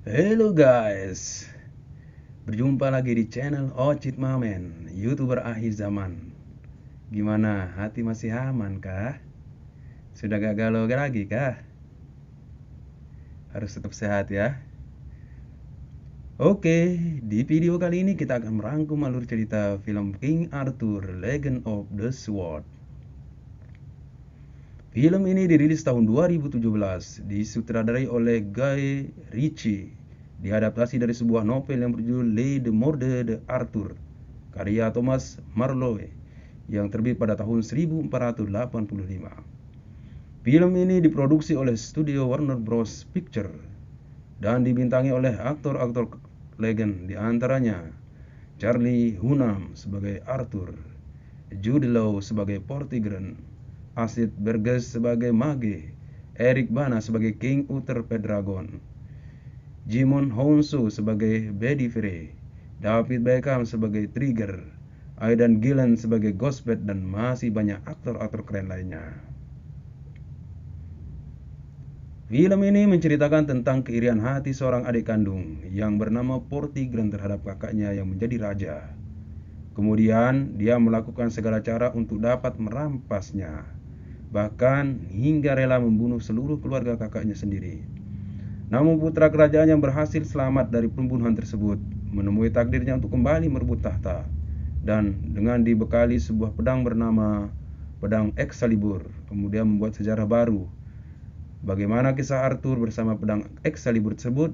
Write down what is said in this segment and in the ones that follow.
Halo guys, berjumpa lagi di channel Ocit Mamen, YouTuber akhir zaman. Gimana, hati masih aman kah? Sudah gak galau lagi kah? Harus tetap sehat ya. Oke, di video kali ini kita akan merangkum alur cerita film King Arthur Legend of the Sword. Film ini dirilis tahun 2017, disutradarai oleh Guy Ritchie, diadaptasi dari sebuah novel yang berjudul Le de Morde de Arthur, karya Thomas Marlowe, yang terbit pada tahun 1485. Film ini diproduksi oleh studio Warner Bros. Picture dan dibintangi oleh aktor-aktor legend, diantaranya Charlie Hunnam sebagai Arthur, Jude Law sebagai Vortigern, Asit Burgess sebagai Mage, Eric Bana sebagai King Uther Pendragon, Jimon Hounsou sebagai Bedivere, David Beckham sebagai Trigger, Aidan Gillen sebagai Ghostbat, dan masih banyak aktor-aktor keren lainnya. Film ini menceritakan tentang keirian hati seorang adik kandung yang bernama Vortigern terhadap kakaknya yang menjadi raja. Kemudian dia melakukan segala cara untuk dapat merampasnya, bahkan hingga rela membunuh seluruh keluarga kakaknya sendiri. Namun putra kerajaan yang berhasil selamat dari pembunuhan tersebut menemui takdirnya untuk kembali merebut tahta, dan dengan dibekali sebuah pedang bernama pedang Excalibur, kemudian membuat sejarah baru. Bagaimana kisah Arthur bersama pedang Excalibur tersebut?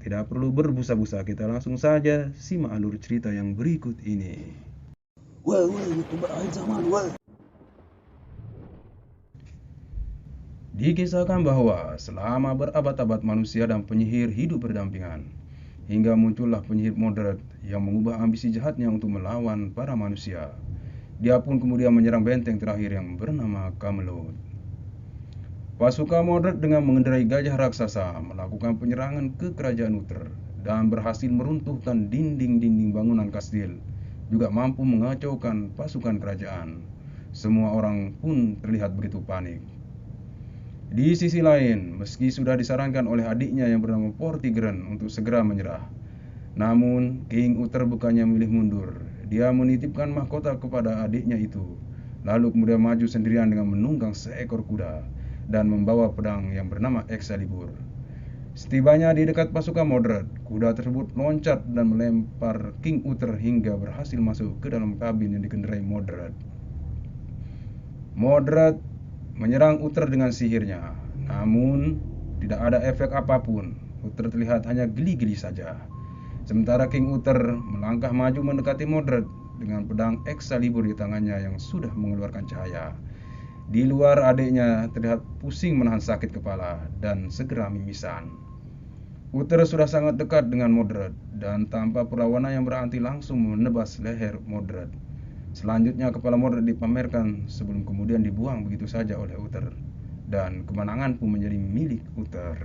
Tidak perlu berbusa-busa, kita langsung saja simak alur cerita yang berikut ini. Wah, YouTuber akhir zaman, wah. Dikisahkan bahwa selama berabad-abad manusia dan penyihir hidup berdampingan, hingga muncullah penyihir moderat yang mengubah ambisi jahatnya untuk melawan para manusia. Dia pun kemudian menyerang benteng terakhir yang bernama Camelot. Pasukan moderat dengan mengendarai gajah raksasa melakukan penyerangan ke kerajaan Uther dan berhasil meruntuhkan dinding-dinding bangunan kastil, juga mampu mengacaukan pasukan kerajaan. Semua orang pun terlihat begitu panik. Di sisi lain, meski sudah disarankan oleh adiknya yang bernama Vortigern untuk segera menyerah, namun King Uther bukannya memilih mundur. Dia menitipkan mahkota kepada adiknya itu, lalu kemudian maju sendirian dengan menunggang seekor kuda dan membawa pedang yang bernama Excalibur. Setibanya di dekat pasukan moderat, kuda tersebut loncat dan melempar King Uther hingga berhasil masuk ke dalam kabin yang dikendarai moderat. Moderat menyerang Uther dengan sihirnya, namun tidak ada efek apapun. Uther terlihat hanya geli-geli saja. Sementara King Uther melangkah maju mendekati moderat dengan pedang Excalibur di tangannya yang sudah mengeluarkan cahaya. Di luar, adiknya terlihat pusing menahan sakit kepala dan segera mimisan. Uther sudah sangat dekat dengan moderat dan tanpa perlawanan yang berarti langsung menebas leher moderat. Selanjutnya kepala moderat dipamerkan sebelum kemudian dibuang begitu saja oleh Uther, dan kemenangan pun menjadi milik Uther.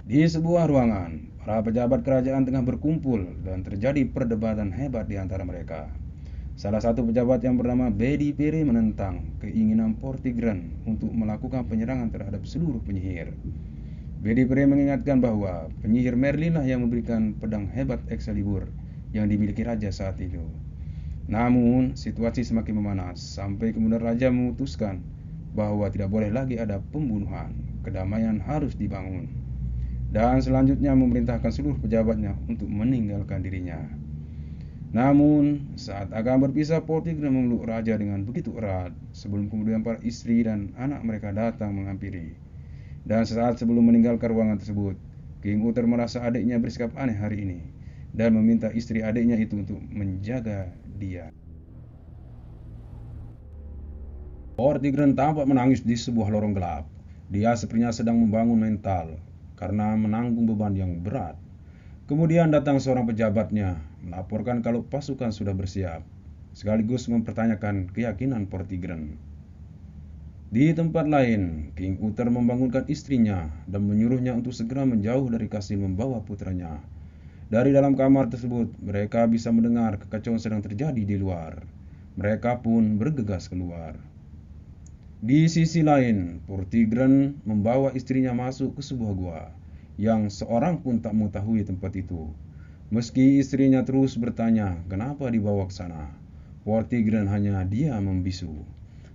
Di sebuah ruangan, para pejabat kerajaan tengah berkumpul dan terjadi perdebatan hebat di antara mereka. Salah satu pejabat yang bernama Bedivere menentang keinginan Vortigern untuk melakukan penyerangan terhadap seluruh penyihir. Bedivere mengingatkan bahwa penyihir Merlin lah yang memberikan pedang hebat Excalibur yang dimiliki raja saat itu. Namun, situasi semakin memanas sampai kemudian raja memutuskan bahwa tidak boleh lagi ada pembunuhan, kedamaian harus dibangun. Dan selanjutnya memerintahkan seluruh pejabatnya untuk meninggalkan dirinya. Namun, saat akan berpisah, Vortigern memeluk raja dengan begitu erat sebelum kemudian para istri dan anak mereka datang menghampiri. Dan sesaat sebelum meninggalkan ruangan tersebut, King Uther merasa adiknya bersikap aneh hari ini dan meminta istri adiknya itu untuk menjaga dia. Vortigern tampak menangis di sebuah lorong gelap. Dia sepertinya sedang membangun mental karena menanggung beban yang berat. Kemudian datang seorang pejabatnya melaporkan kalau pasukan sudah bersiap, sekaligus mempertanyakan keyakinan Vortigern. Di tempat lain, King Uther membangunkan istrinya dan menyuruhnya untuk segera menjauh dari kastil membawa putranya. Dari dalam kamar tersebut, mereka bisa mendengar kekacauan sedang terjadi di luar. Mereka pun bergegas keluar. Di sisi lain, Vortigern membawa istrinya masuk ke sebuah gua yang seorang pun tak mengetahui tempat itu. Meski istrinya terus bertanya kenapa dibawa ke sana, Vortigern hanya diam membisu.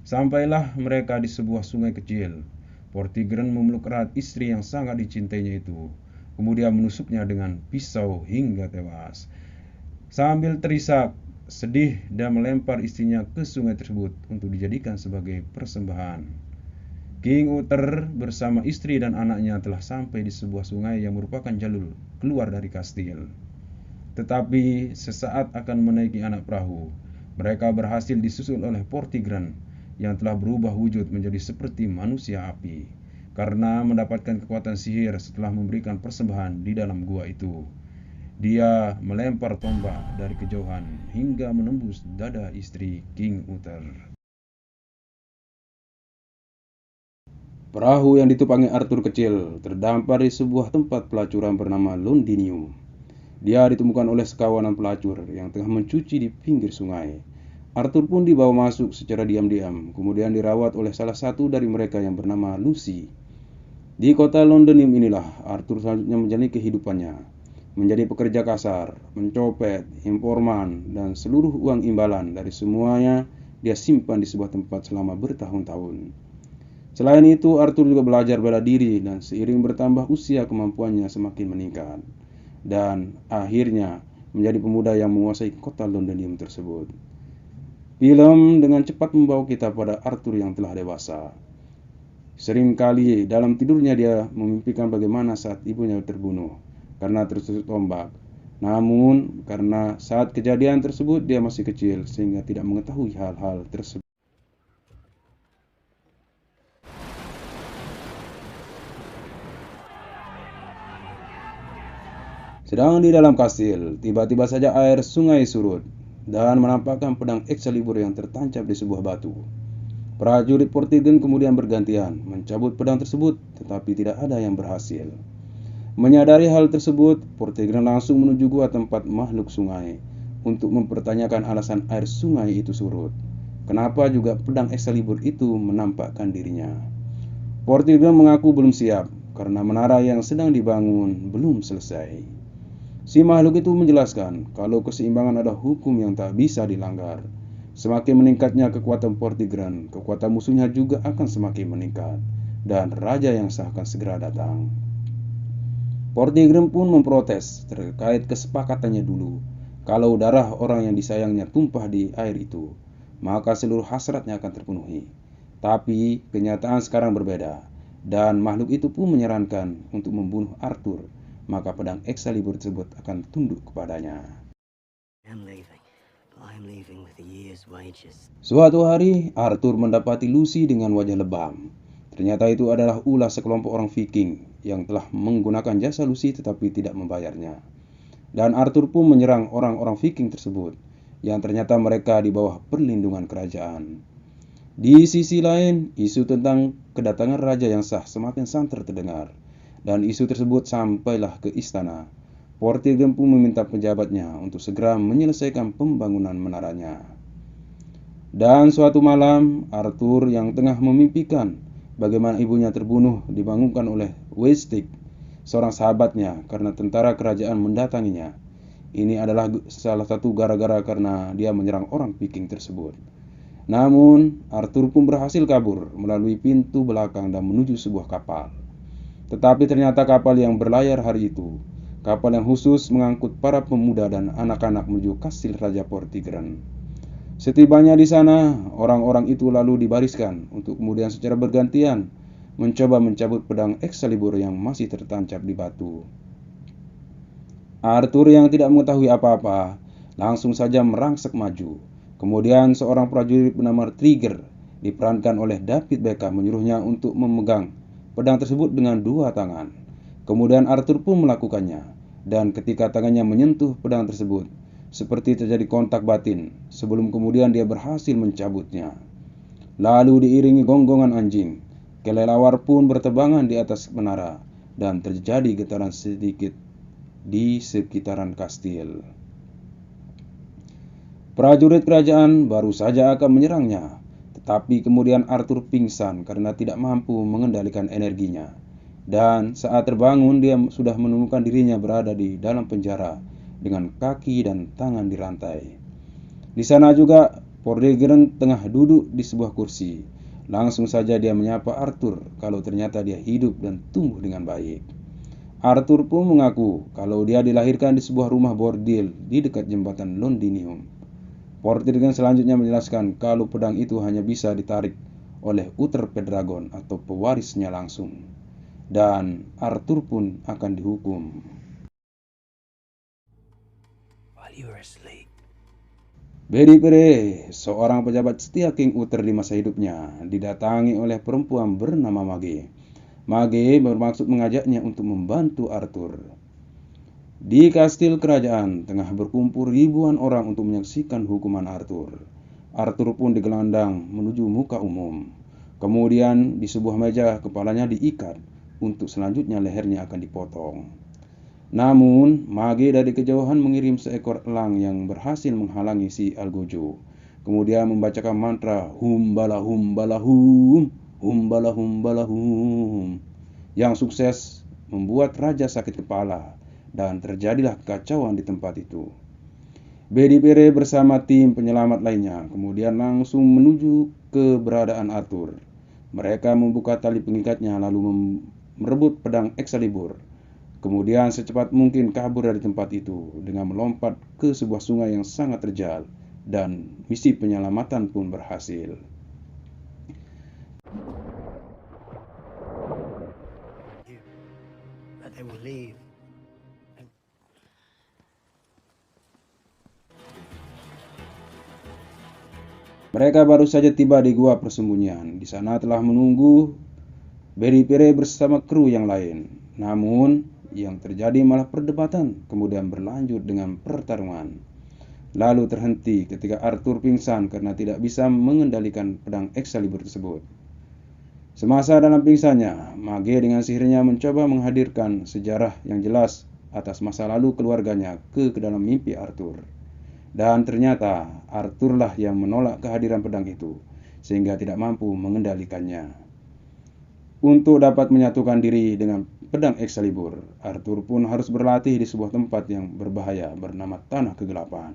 Sampailah mereka di sebuah sungai kecil. Vortigern memeluk erat istri yang sangat dicintainya itu, kemudian menusuknya dengan pisau hingga tewas. Sambil terisak sedih dan melempar istrinya ke sungai tersebut untuk dijadikan sebagai persembahan. King Uther bersama istri dan anaknya telah sampai di sebuah sungai yang merupakan jalur keluar dari kastil. Tetapi sesaat akan menaiki anak perahu, mereka berhasil disusul oleh Vortigern yang telah berubah wujud menjadi seperti manusia api karena mendapatkan kekuatan sihir setelah memberikan persembahan di dalam gua itu. Dia melempar tombak dari kejauhan hingga menembus dada istri King Uther. Perahu yang ditumpangi Arthur kecil terdampar di sebuah tempat pelacuran bernama Londinium. Dia ditemukan oleh sekawanan pelacur yang tengah mencuci di pinggir sungai. Arthur pun dibawa masuk secara diam-diam, kemudian dirawat oleh salah satu dari mereka yang bernama Lucy. Di kota Londinium inilah Arthur selanjutnya menjalani kehidupannya, menjadi pekerja kasar, mencopet, informan, dan seluruh uang imbalan dari semuanya dia simpan di sebuah tempat selama bertahun-tahun. Selain itu, Arthur juga belajar bela diri dan seiring bertambah usia kemampuannya semakin meningkat. Dan akhirnya menjadi pemuda yang menguasai kota Londinium tersebut. Film dengan cepat membawa kita pada Arthur yang telah dewasa. Seringkali dalam tidurnya dia memimpikan bagaimana saat ibunya terbunuh karena tertusuk tombak. Namun, karena saat kejadian tersebut dia masih kecil sehingga tidak mengetahui hal-hal tersebut. Sedang di dalam kastil, tiba-tiba saja air sungai surut dan menampakkan pedang Excalibur yang tertancap di sebuah batu. Prajurit Vortigern kemudian bergantian mencabut pedang tersebut, tetapi tidak ada yang berhasil. Menyadari hal tersebut, Vortigern langsung menuju gua tempat makhluk sungai untuk mempertanyakan alasan air sungai itu surut. Kenapa juga pedang Excalibur itu menampakkan dirinya? Vortigern mengaku belum siap karena menara yang sedang dibangun belum selesai. Si makhluk itu menjelaskan kalau keseimbangan adalah hukum yang tak bisa dilanggar. Semakin meningkatnya kekuatan Vortigern, kekuatan musuhnya juga akan semakin meningkat, dan raja yang sah akan segera datang. Vortigern pun memprotes terkait kesepakatannya dulu. Kalau darah orang yang disayangnya tumpah di air itu, maka seluruh hasratnya akan terpenuhi. Tapi kenyataan sekarang berbeda, dan makhluk itu pun menyarankan untuk membunuh Arthur, maka pedang Excalibur tersebut akan tunduk kepadanya. Suatu hari, Arthur mendapati Lucy dengan wajah lebam. Ternyata itu adalah ulah sekelompok orang Viking yang telah menggunakan jasa Lucy tetapi tidak membayarnya. Dan Arthur pun menyerang orang-orang Viking tersebut, yang ternyata mereka di bawah perlindungan kerajaan. Di sisi lain, isu tentang kedatangan raja yang sah semakin santer terdengar, dan isu tersebut sampailah ke istana. Vortigern pun meminta pejabatnya untuk segera menyelesaikan pembangunan menaranya. Dan suatu malam, Arthur yang tengah memimpikan bagaimana ibunya terbunuh dibangunkan oleh Westig, seorang sahabatnya, karena tentara kerajaan mendatanginya. Ini adalah salah satu gara-gara karena dia menyerang orang Viking tersebut. Namun, Arthur pun berhasil kabur melalui pintu belakang dan menuju sebuah kapal. Tetapi ternyata kapal yang berlayar hari itu, kapal yang khusus mengangkut para pemuda dan anak-anak menuju kastil Raja Vortigern. Setibanya di sana, orang-orang itu lalu dibariskan untuk kemudian secara bergantian mencoba mencabut pedang Excalibur yang masih tertancap di batu. Arthur yang tidak mengetahui apa-apa langsung saja merangsek maju. Kemudian seorang prajurit bernama Trigger diperankan oleh David Beckham menyuruhnya untuk memegang pedang tersebut dengan dua tangan. Kemudian Arthur pun melakukannya, dan ketika tangannya menyentuh pedang tersebut, seperti terjadi kontak batin, sebelum kemudian dia berhasil mencabutnya. Lalu diiringi gonggongan anjing, kelelawar pun bertebangan di atas menara, dan terjadi getaran sedikit di sekitaran kastil. Prajurit kerajaan baru saja akan menyerangnya, Tapi kemudian Arthur pingsan karena tidak mampu mengendalikan energinya. Dan saat terbangun dia sudah menemukan dirinya berada di dalam penjara dengan kaki dan tangan dirantai. Di sana juga Vortigern tengah duduk di sebuah kursi. Langsung saja dia menyapa Arthur kalau ternyata dia hidup dan tumbuh dengan baik. Arthur pun mengaku kalau dia dilahirkan di sebuah rumah bordil di dekat jembatan Londinium. Vortigern selanjutnya menjelaskan kalau pedang itu hanya bisa ditarik oleh Uther Pendragon atau pewarisnya langsung. Dan Arthur pun akan dihukum. Bedi Pere, seorang pejabat setia King Uther di masa hidupnya, didatangi oleh perempuan bernama Mage. Mage bermaksud mengajaknya untuk membantu Arthur. Di kastil kerajaan tengah berkumpul ribuan orang untuk menyaksikan hukuman Arthur. Arthur pun digelandang menuju muka umum. Kemudian di sebuah meja kepalanya diikat, untuk selanjutnya lehernya akan dipotong. Namun, Mage dari kejauhan mengirim seekor elang yang berhasil menghalangi si Algojo. Kemudian membacakan mantra Humbala Humbala Hum, Humbala Humbala Hum, yang sukses membuat raja sakit kepala dan terjadilah kekacauan di tempat itu. Bedi Pere bersama tim penyelamat lainnya kemudian langsung menuju keberadaan Arthur. Mereka membuka tali pengikatnya lalu merebut pedang Excalibur. Kemudian secepat mungkin kabur dari tempat itu dengan melompat ke sebuah sungai yang sangat terjal, dan misi penyelamatan pun berhasil. Mereka baru saja tiba di gua persembunyian. Di sana telah menunggu Bedi Pere bersama kru yang lain. Namun, yang terjadi malah perdebatan, kemudian berlanjut dengan pertarungan. Lalu terhenti ketika Arthur pingsan karena tidak bisa mengendalikan pedang Excalibur tersebut. Semasa dalam pingsannya, Mage dengan sihirnya mencoba menghadirkan sejarah yang jelas atas masa lalu keluarganya ke dalam mimpi Arthur. Dan ternyata Arthurlah yang menolak kehadiran pedang itu, sehingga tidak mampu mengendalikannya. Untuk dapat menyatukan diri dengan pedang Excalibur, Arthur pun harus berlatih di sebuah tempat yang berbahaya bernama Tanah Kegelapan.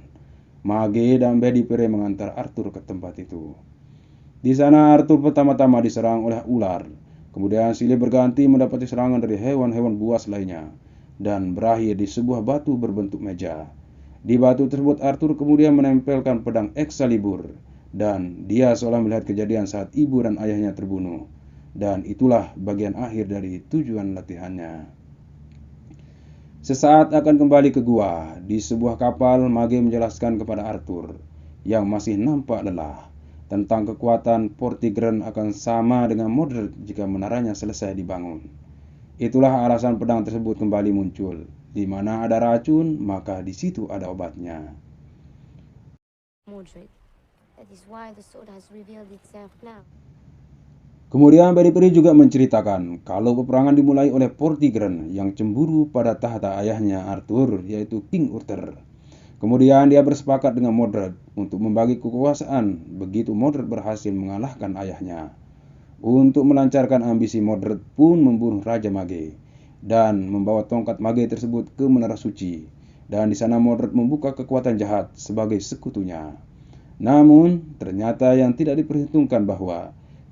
Mage dan Bedi Pere mengantar Arthur ke tempat itu. Di sana Arthur pertama-tama diserang oleh ular, kemudian silih berganti mendapati serangan dari hewan-hewan buas lainnya, dan berakhir di sebuah batu berbentuk meja. Di batu tersebut Arthur kemudian menempelkan pedang Excalibur, dan dia seolah melihat kejadian saat ibu dan ayahnya terbunuh. Dan itulah bagian akhir dari tujuan latihannya. Sesaat akan kembali ke gua, di sebuah kapal Mage menjelaskan kepada Arthur, yang masih nampak lelah, tentang kekuatan Vortigern akan sama dengan Mordred jika menaranya selesai dibangun. Itulah alasan pedang tersebut kembali muncul. Di mana ada racun, maka di situ ada obatnya. Mordred, that is why the sword has revealed itself now. Kemudian Bedi Pere juga menceritakan kalau peperangan dimulai oleh Vortigern yang cemburu pada tahta ayahnya Arthur, yaitu King Uther. Kemudian dia bersepakat dengan Mordred untuk membagi kekuasaan begitu Mordred berhasil mengalahkan ayahnya. Untuk melancarkan ambisi, Mordred pun membunuh Raja Mage dan membawa tongkat Mage tersebut ke Menara Suci. Dan di sana Mordred membuka kekuatan jahat sebagai sekutunya. Namun, ternyata yang tidak diperhitungkan bahwa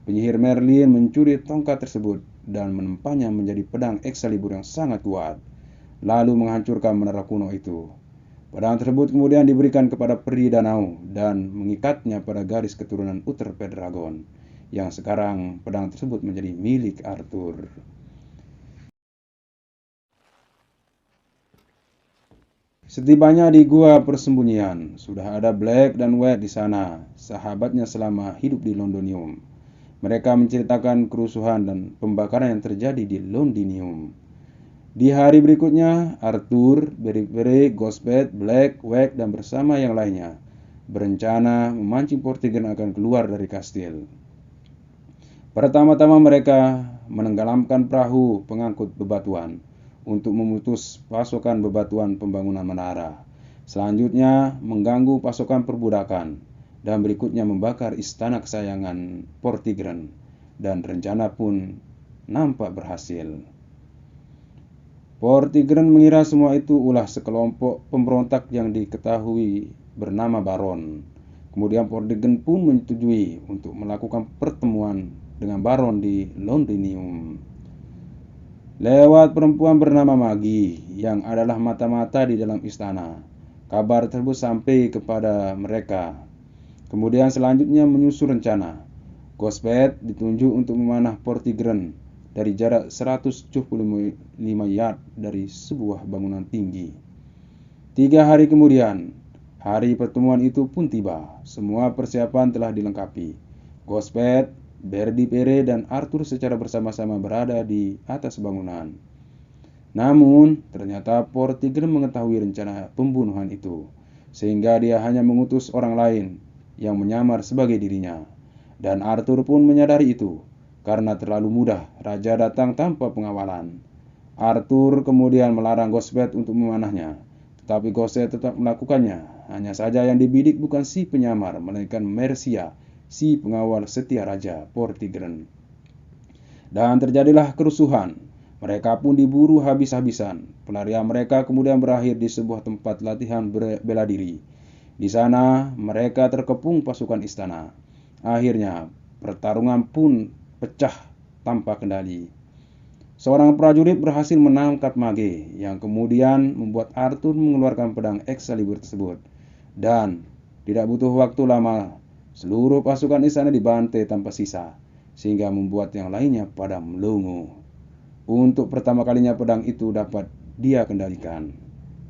penyihir Merlin mencuri tongkat tersebut dan menempahnya menjadi pedang Excalibur yang sangat kuat, lalu menghancurkan menara kuno itu. Pedang tersebut kemudian diberikan kepada peri danau dan mengikatnya pada garis keturunan Uther Pendragon, yang sekarang pedang tersebut menjadi milik Arthur. Setibanya di gua persembunyian, sudah ada Black dan White di sana, sahabatnya selama hidup di Londinium. Mereka menceritakan kerusuhan dan pembakaran yang terjadi di Londinium. Di hari berikutnya, Arthur, Bedi Pere, Ghostbed, Black, White, dan bersama yang lainnya berencana memancing Vortigern akan keluar dari kastil. Pertama-tama mereka menenggelamkan perahu pengangkut bebatuan untuk memutus pasokan bebatuan pembangunan menara. Selanjutnya mengganggu pasokan perbudakan, dan berikutnya membakar istana kesayangan Vortigern, dan rencana pun nampak berhasil. Vortigern mengira semua itu ulah sekelompok pemberontak yang diketahui bernama Baron. Kemudian Vortigern pun menyetujui untuk melakukan pertemuan dengan Baron di Londinium. Lewat perempuan bernama Magi yang adalah mata-mata di dalam istana, kabar tersebut sampai kepada mereka. Kemudian selanjutnya menyusun rencana. Gosbeth ditunjuk untuk memanah Vortigern dari jarak 175 yard dari sebuah bangunan tinggi. 3 hari kemudian, hari pertemuan itu pun tiba. Semua persiapan telah dilengkapi. Gosbeth, Berdi Pere, dan Arthur secara bersama-sama berada di atas bangunan. Namun, ternyata Vortigern mengetahui rencana pembunuhan itu, sehingga dia hanya mengutus orang lain yang menyamar sebagai dirinya. Dan Arthur pun menyadari itu. Karena terlalu mudah, raja datang tanpa pengawalan. Arthur kemudian melarang Gosbeth untuk memanahnya, tetapi Gosbeth tetap melakukannya. Hanya saja yang dibidik bukan si penyamar, melainkan Mercia, si pengawal setia raja Vortigern. Dan terjadilah kerusuhan. Mereka pun diburu habis-habisan. Pelarian mereka kemudian berakhir di sebuah tempat latihan bela diri. Di sana mereka terkepung pasukan istana. Akhirnya pertarungan pun pecah tanpa kendali. Seorang prajurit berhasil menangkap Mage, yang kemudian membuat Arthur mengeluarkan pedang Excalibur tersebut. Dan tidak butuh waktu lama, seluruh pasukan istana dibantai tanpa sisa, sehingga membuat yang lainnya pada melongo. Untuk pertama kalinya pedang itu dapat dia kendalikan.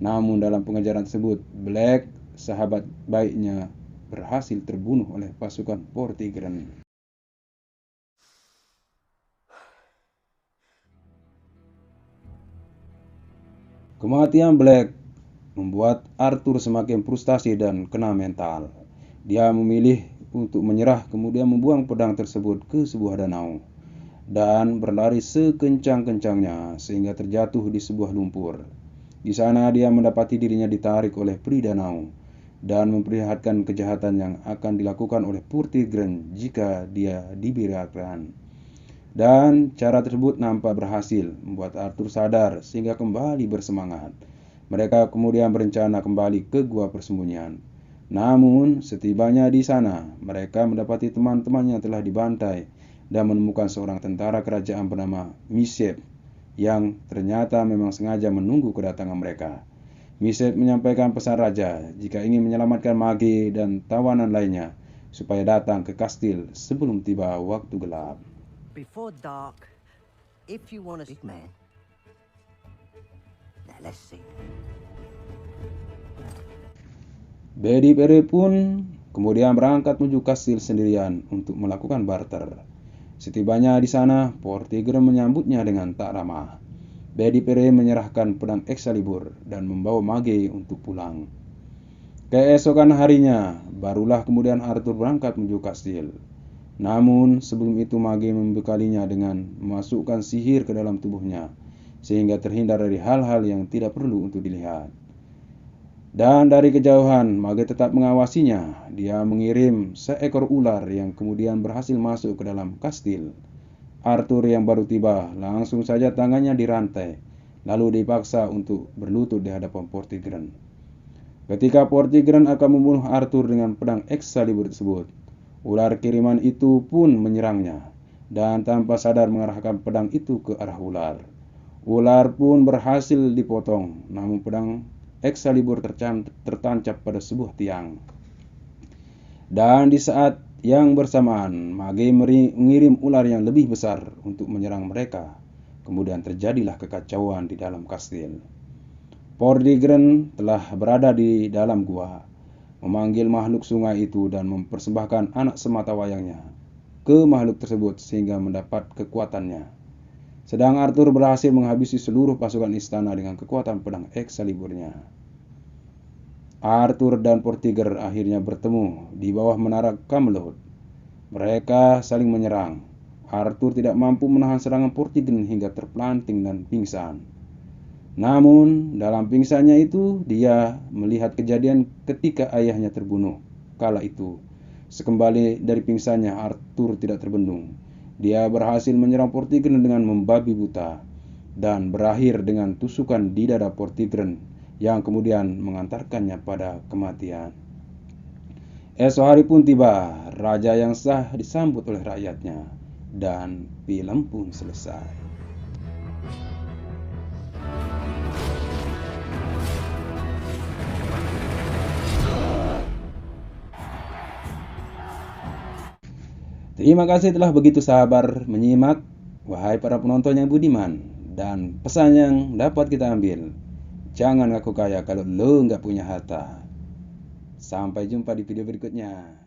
Namun dalam pengejaran tersebut, Black, sahabat baiknya, berhasil terbunuh oleh pasukan Vortigern. Kematian Black membuat Arthur semakin frustasi dan kena mental. Dia memilih untuk menyerah, kemudian membuang pedang tersebut ke sebuah danau dan berlari sekencang-kencangnya sehingga terjatuh di sebuah lumpur. Di sana dia mendapati dirinya ditarik oleh peri danau dan memperlihatkan kejahatan yang akan dilakukan oleh Vortigern jika dia dibiarkan. Dan cara tersebut nampak berhasil membuat Arthur sadar sehingga kembali bersemangat. Mereka kemudian berencana kembali ke gua persembunyian. Namun setibanya di sana, mereka mendapati teman-temannya telah dibantai dan menemukan seorang tentara kerajaan bernama Misep yang ternyata memang sengaja menunggu kedatangan mereka. Misep menyampaikan pesan raja jika ingin menyelamatkan Mage dan tawanan lainnya supaya datang ke kastil sebelum tiba waktu gelap. Before dark, if you want a big man. Now let's see. Berdi Pere pun kemudian berangkat menuju kastil sendirian untuk melakukan barter. Setibanya di sana, Vortigern menyambutnya dengan tak ramah. Berdi Pere menyerahkan pedang Excalibur dan membawa Mage untuk pulang. Keesokan harinya, barulah kemudian Arthur berangkat menuju kastil. Namun sebelum itu Mage membekalinya dengan memasukkan sihir ke dalam tubuhnya, sehingga terhindar dari hal-hal yang tidak perlu untuk dilihat. Dan dari kejauhan Mage tetap mengawasinya. Dia mengirim seekor ular yang kemudian berhasil masuk ke dalam kastil. Arthur yang baru tiba langsung saja tangannya dirantai, lalu dipaksa untuk berlutut di hadapan Vortigern. Ketika Vortigern akan membunuh Arthur dengan pedang Excalibur tersebut, ular kiriman itu pun menyerangnya dan tanpa sadar mengarahkan pedang itu ke arah ular. Ular pun berhasil dipotong, namun pedang Excalibur tertancap pada sebuah tiang. Dan di saat yang bersamaan, Mage mengirim ular yang lebih besar untuk menyerang mereka. Kemudian terjadilah kekacauan di dalam kastil. Vortigern telah berada di dalam gua, memanggil makhluk sungai itu dan mempersembahkan anak semata wayangnya ke makhluk tersebut sehingga mendapat kekuatannya. Sedang Arthur berhasil menghabisi seluruh pasukan istana dengan kekuatan pedang Excaliburnya. Arthur dan Vortigern akhirnya bertemu di bawah menara Camelot. Mereka saling menyerang. Arthur tidak mampu menahan serangan Vortigern hingga terpelanting dan pingsan. Namun dalam pingsannya itu dia melihat kejadian ketika ayahnya terbunuh kala itu, Sekembali dari pingsannya, Arthur tidak terbendung. Dia berhasil menyerang Vortigern dengan membabi buta dan berakhir dengan tusukan di dada Vortigern yang kemudian mengantarkannya pada kematian. Esok hari pun tiba, raja yang sah disambut oleh rakyatnya, dan film pun selesai. Terima kasih telah begitu sabar menyimak, wahai para penonton yang budiman. Dan pesan yang dapat kita ambil, jangan ngaku kaya kalau lo nggak punya harta. Sampai jumpa di video berikutnya.